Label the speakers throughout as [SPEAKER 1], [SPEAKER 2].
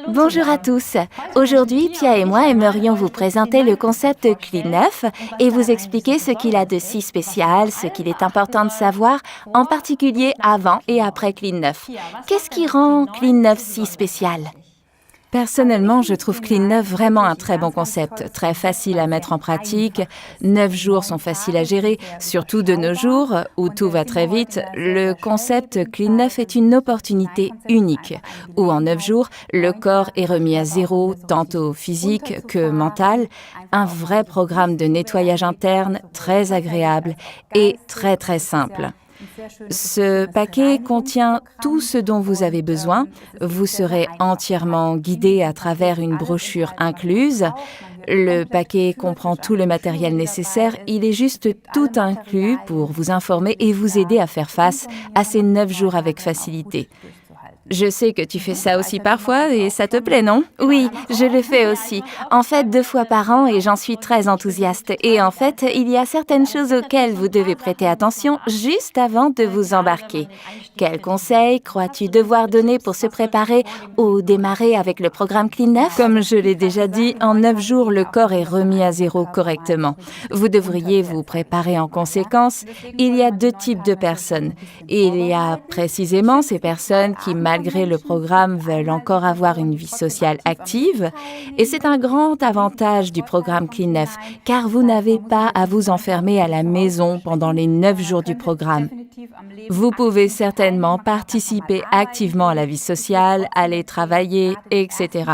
[SPEAKER 1] Bonjour à tous. Aujourd'hui, Pia et moi aimerions vous présenter le concept Clean 9 et vous expliquer ce qu'il a de si spécial, ce qu'il est important de savoir, en particulier avant et après Clean 9. Qu'est-ce qui rend Clean 9 si spécial?
[SPEAKER 2] Personnellement, je trouve Clean 9 vraiment un très bon concept, très facile à mettre en pratique. 9 jours sont faciles à gérer, surtout de nos jours où tout va très vite. Le concept Clean 9 est une opportunité unique, où en 9 jours, le corps est remis à zéro, tantôt physique que mental. Un vrai programme de nettoyage interne très agréable et très très simple. Ce paquet contient tout ce dont vous avez besoin. Vous serez entièrement guidé à travers une brochure incluse. Le paquet comprend tout le matériel nécessaire. Il est juste tout inclus pour vous informer et vous aider à faire face à ces 9 jours avec facilité. Je sais que tu fais ça aussi parfois et ça te plaît, non?
[SPEAKER 1] Oui, je le fais aussi. En fait, 2 fois par an et j'en suis très enthousiaste. Et en fait, il y a certaines choses auxquelles vous devez prêter attention juste avant de vous embarquer. Quels conseils crois-tu devoir donner pour se préparer ou démarrer avec le programme Clean 9?
[SPEAKER 2] Comme je l'ai déjà dit, en 9 jours, le corps est remis à zéro correctement. Vous devriez vous préparer en conséquence. Il y a 2 types de personnes. Il y a précisément ces personnes qui, malgré le programme, veulent encore avoir une vie sociale active. Et c'est un grand avantage du programme Clean 9, car vous n'avez pas à vous enfermer à la maison pendant les 9 jours du programme. Vous pouvez certainement participer activement à la vie sociale, aller travailler, etc.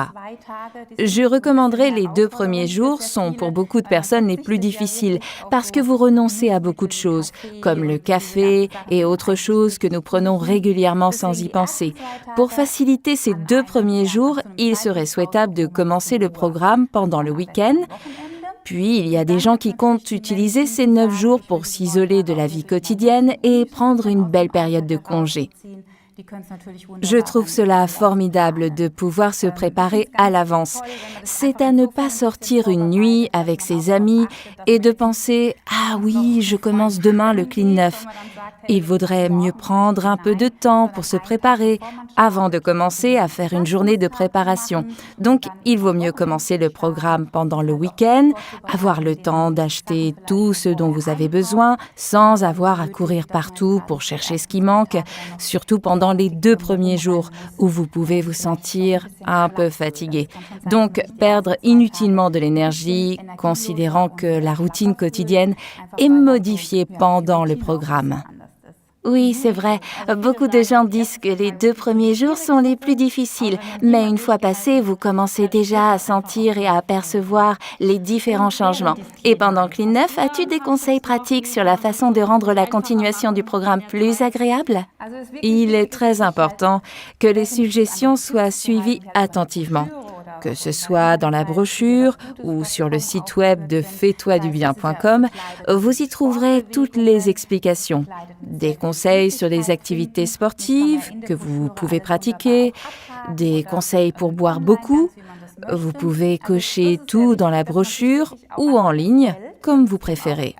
[SPEAKER 2] Je recommanderais les 2 premiers jours sont pour beaucoup de personnes les plus difficiles parce que vous renoncez à beaucoup de choses, comme le café et autres choses que nous prenons régulièrement sans y penser. Pour faciliter ces 2 premiers jours, il serait souhaitable de commencer le programme pendant le week-end. Puis, il y a des gens qui comptent utiliser ces 9 jours pour s'isoler de la vie quotidienne et prendre une belle période de congé. Je trouve cela formidable de pouvoir se préparer à l'avance. C'est à ne pas sortir une nuit avec ses amis et de penser « Ah oui, je commence demain le Clean 9 ». Il vaudrait mieux prendre un peu de temps pour se préparer avant de commencer à faire une journée de préparation. Donc, il vaut mieux commencer le programme pendant le week-end, avoir le temps d'acheter tout ce dont vous avez besoin sans avoir à courir partout pour chercher ce qui manque, surtout pendant les 2 premiers jours où vous pouvez vous sentir un peu fatigué. Donc, perdre inutilement de l'énergie, considérant que la routine quotidienne est modifiée pendant le programme.
[SPEAKER 1] Oui, c'est vrai. Beaucoup de gens disent que les 2 premiers jours sont les plus difficiles, mais une fois passés, vous commencez déjà à sentir et à apercevoir les différents changements. Et pendant Clean 9, as-tu des conseils pratiques sur la façon de rendre la continuation du programme plus agréable?
[SPEAKER 2] Il est très important que les suggestions soient suivies attentivement. Que ce soit dans la brochure ou sur le site web de fais-toi-du-bien.com, vous y trouverez toutes les explications. Des conseils sur les activités sportives que vous pouvez pratiquer, des conseils pour boire beaucoup. Vous pouvez cocher tout dans la brochure ou en ligne, comme vous préférez.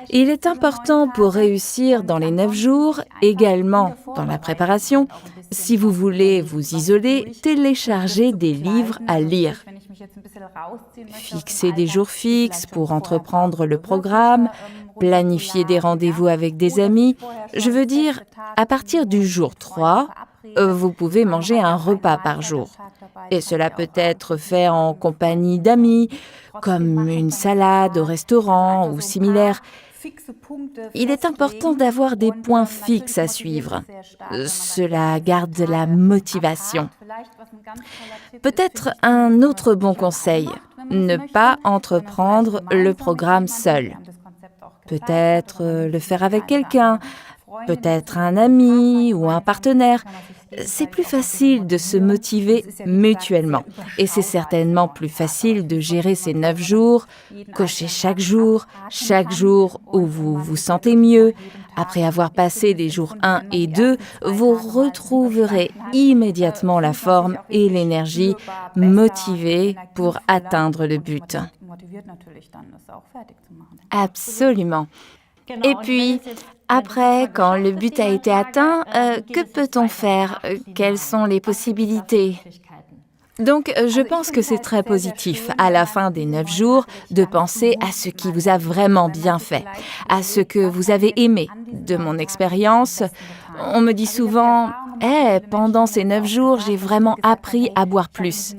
[SPEAKER 2] Il est important pour réussir dans les 9 jours, également dans la préparation, si vous voulez vous isoler, téléchargez des livres à lire. Fixez des jours fixes pour entreprendre le programme, planifiez des rendez-vous avec des amis. Je veux dire, à partir du jour 3, vous pouvez manger un repas par jour. Et cela peut être fait en compagnie d'amis, comme une salade au restaurant ou similaire. Il est important d'avoir des points fixes à suivre. Cela garde la motivation. Peut-être un autre bon conseil, ne pas entreprendre le programme seul. Peut-être le faire avec quelqu'un, peut-être un ami ou un partenaire. C'est plus facile de se motiver mutuellement. Et c'est certainement plus facile de gérer ces 9 jours, cocher chaque jour où vous vous sentez mieux. Après avoir passé les jours 1 et 2, vous retrouverez immédiatement la forme et l'énergie motivée pour atteindre le but.
[SPEAKER 1] Absolument. Et puis, après, quand le but a été atteint, que peut-on faire? Quelles sont les possibilités?
[SPEAKER 2] Donc, je pense que c'est très positif, à la fin des 9 jours, de penser à ce qui vous a vraiment bien fait, à ce que vous avez aimé. De mon expérience, on me dit souvent « pendant ces 9 jours, j'ai vraiment appris à boire plus ».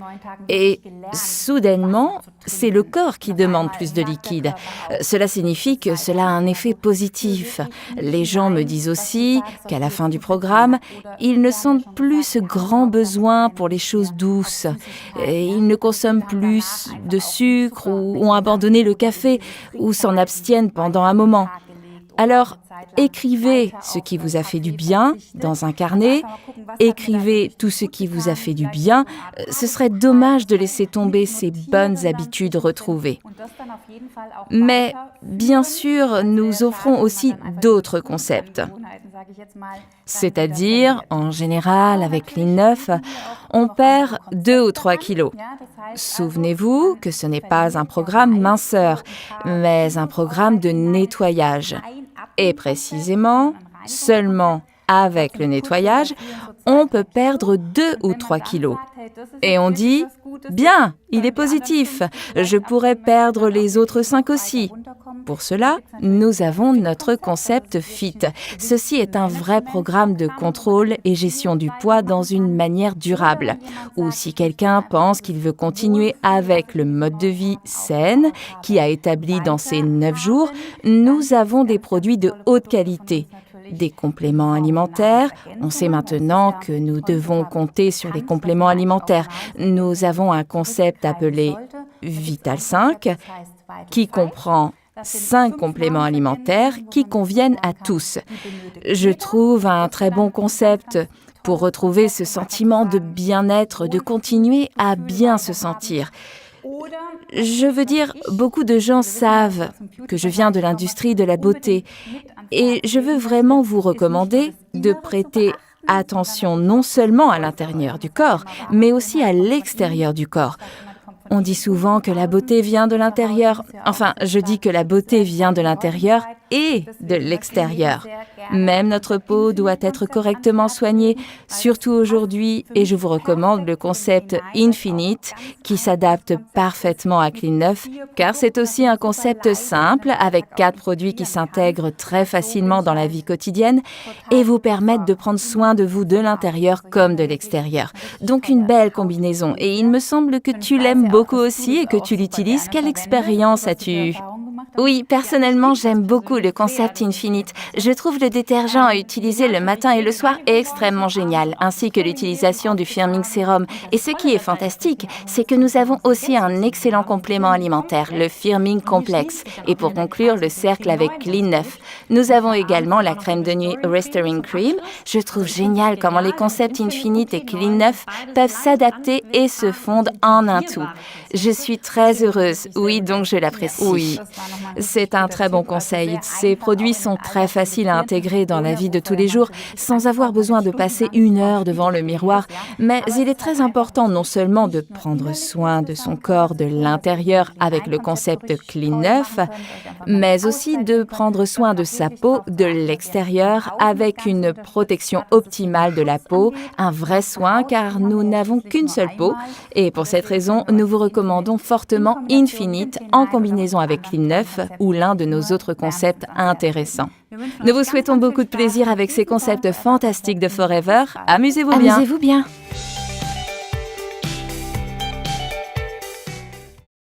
[SPEAKER 2] Et soudainement, c'est le corps qui demande plus de liquide. Cela signifie que cela a un effet positif. Les gens me disent aussi qu'à la fin du programme, ils ne sentent plus ce grand besoin pour les choses douces. Et ils ne consomment plus de sucre ou ont abandonné le café ou s'en abstiennent pendant un moment. Alors, écrivez ce qui vous a fait du bien dans un carnet, écrivez tout ce qui vous a fait du bien. Ce serait dommage de laisser tomber ces bonnes habitudes retrouvées. Mais bien sûr, nous offrons aussi d'autres concepts. C'est-à-dire, en général, avec Clean9, on perd 2 ou 3 kilos. Souvenez-vous que ce n'est pas un programme minceur, mais un programme de nettoyage. Et précisément, seulement avec le nettoyage, on peut perdre 2 ou 3 kilos. Et on dit « Bien, il est positif, je pourrais perdre les autres 5 aussi ». Pour cela, nous avons notre concept FIT. Ceci est un vrai programme de contrôle et gestion du poids dans une manière durable. Ou si quelqu'un pense qu'il veut continuer avec le mode de vie sain qui a établi dans ces 9 jours, nous avons des produits de haute qualité. Des compléments alimentaires. On sait maintenant que nous devons compter sur les compléments alimentaires. Nous avons un concept appelé Vital 5 qui comprend 5 compléments alimentaires qui conviennent à tous. Je trouve un très bon concept pour retrouver ce sentiment de bien-être, de continuer à bien se sentir. Je veux dire, beaucoup de gens savent que je viens de l'industrie de la beauté et je veux vraiment vous recommander de prêter attention non seulement à l'intérieur du corps, mais aussi à l'extérieur du corps. On dit souvent que la beauté vient de l'intérieur. Enfin, je dis que la beauté vient de l'intérieur et de l'extérieur. Même notre peau doit être correctement soignée, surtout aujourd'hui, et je vous recommande le concept Infinite qui s'adapte parfaitement à Clean9, car c'est aussi un concept simple avec 4 produits qui s'intègrent très facilement dans la vie quotidienne et vous permettent de prendre soin de vous de l'intérieur comme de l'extérieur. Donc une belle combinaison, et il me semble que tu l'aimes beaucoup aussi et que tu l'utilises. Quelle expérience as-tu ?
[SPEAKER 1] Oui, personnellement, j'aime beaucoup le concept Infinite. Je trouve le détergent à utiliser le matin et le soir extrêmement génial, ainsi que l'utilisation du Firming Sérum. Et ce qui est fantastique, c'est que nous avons aussi un excellent complément alimentaire, le Firming Complex. Et pour conclure le cercle avec Clean9, nous avons également la crème de nuit Restoring Cream. Je trouve génial comment les concepts Infinite et Clean9 peuvent s'adapter et se fondre en un tout. Je suis très heureuse. Oui, donc je l'apprécie.
[SPEAKER 2] Oui, c'est un très bon conseil. Ces produits sont très faciles à intégrer dans la vie de tous les jours sans avoir besoin de passer 1 heure devant le miroir. Mais il est très important non seulement de prendre soin de son corps de l'intérieur avec le concept Clean9, mais aussi de prendre soin de sa peau de l'extérieur avec une protection optimale de la peau, un vrai soin car nous n'avons qu'une seule peau. Et pour cette raison, nous vous recommandons fortement Infinite en combinaison avec Clean9 ou l'un de nos autres concepts intéressants. Nous vous souhaitons beaucoup de plaisir avec ces concepts fantastiques de Forever. Amusez-vous bien.
[SPEAKER 1] Amusez-vous bien.